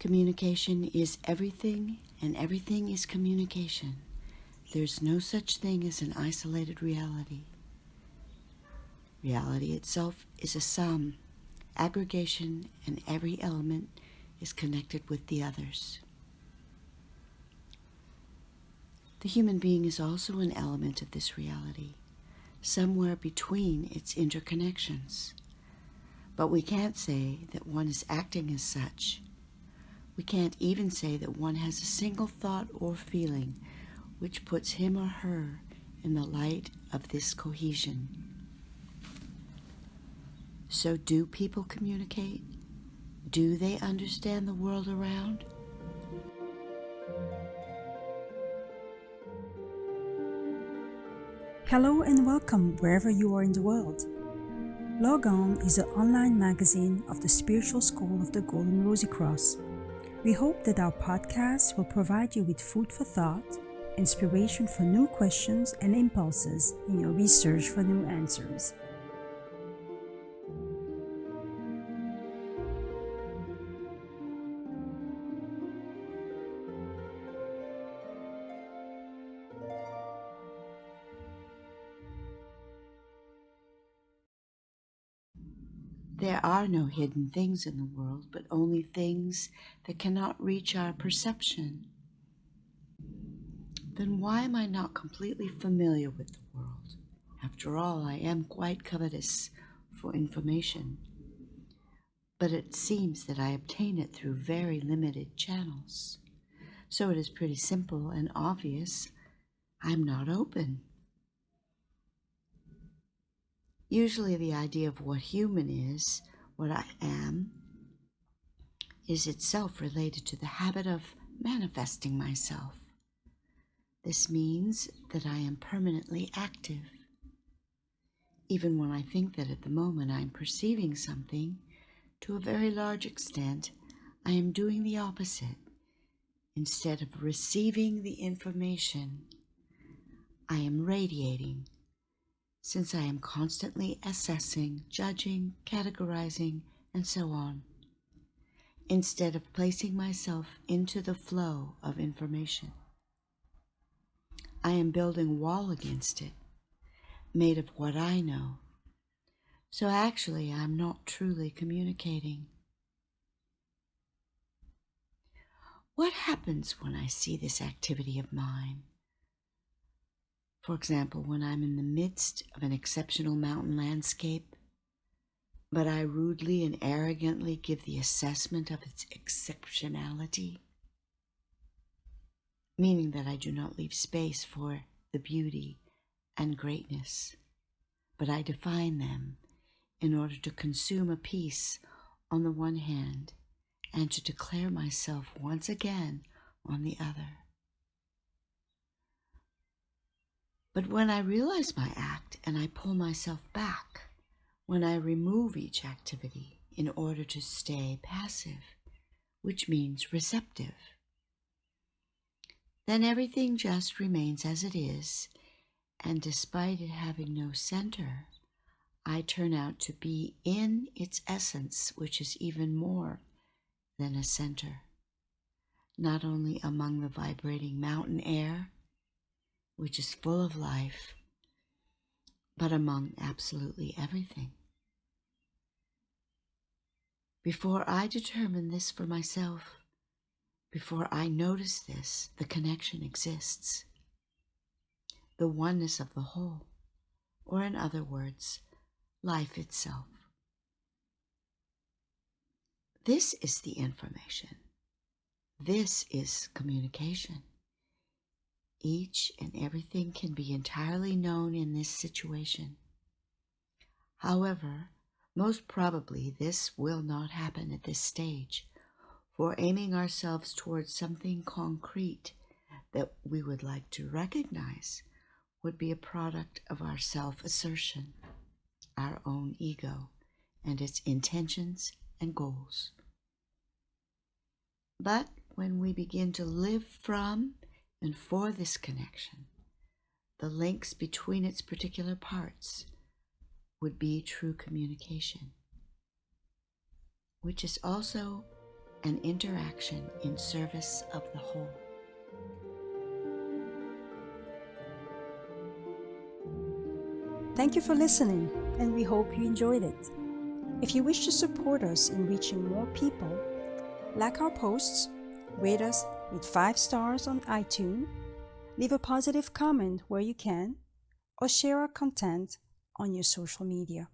Communication is everything, and everything is communication. There's no such thing as an isolated reality. Reality itself is a sum, aggregation, and every element is connected with the others. The human being is also an element of this reality, somewhere between its interconnections. But we can't say that one is acting as such. We can't even say that one has a single thought or feeling which puts him or her in the light of this cohesion. So do people communicate? Do they understand the world around? Hello and welcome wherever you are in the world. Logon is an online magazine of the spiritual school of the Golden Rosycross. We hope that our podcast will provide you with food for thought, inspiration for new questions and impulses in your research for new answers. There are no hidden things in the world, but only things that cannot reach our perception. Then why am I not completely familiar with the world? After all, I am quite covetous for information. But it seems that I obtain it through very limited channels. So it is pretty simple and obvious. I'm not open. Usually the idea of what human is, what I am, is itself related to the habit of manifesting myself. This means that I am permanently active. Even when I think that at the moment I am perceiving something, to a very large extent, I am doing the opposite. Instead of receiving the information, I am radiating, since I am constantly assessing, judging, categorizing, and so on, instead of placing myself into the flow of information. I am building a wall against it, made of what I know. So actually, I'm not truly communicating. What happens when I see this activity of mine? For example, when I'm in the midst of an exceptional mountain landscape, but I rudely and arrogantly give the assessment of its exceptionality, meaning that I do not leave space for the beauty and greatness, but I define them in order to consume a piece on the one hand and to declare myself once again on the other. But when I realize my act and I pull myself back, when I remove each activity in order to stay passive, which means receptive, then everything just remains as it is, and despite it having no center, I turn out to be in its essence, which is even more than a center, not only among the vibrating mountain air, which is full of life, but among absolutely everything. Before I determine this for myself, before I notice this, the connection exists, the oneness of the whole, or in other words, life itself. This is the information. This is communication. Each and everything can be entirely known in this situation. However, most probably this will not happen at this stage, for aiming ourselves towards something concrete that we would like to recognize would be a product of our self-assertion, our own ego, and its intentions and goals. But when we begin to live from and for this connection, the links between its particular parts would be true communication, which is also and interaction in service of the whole. Thank you for listening, and we hope you enjoyed it. If you wish to support us in reaching more people, like our posts, rate us with 5 stars on iTunes, leave a positive comment where you can, or share our content on your social media.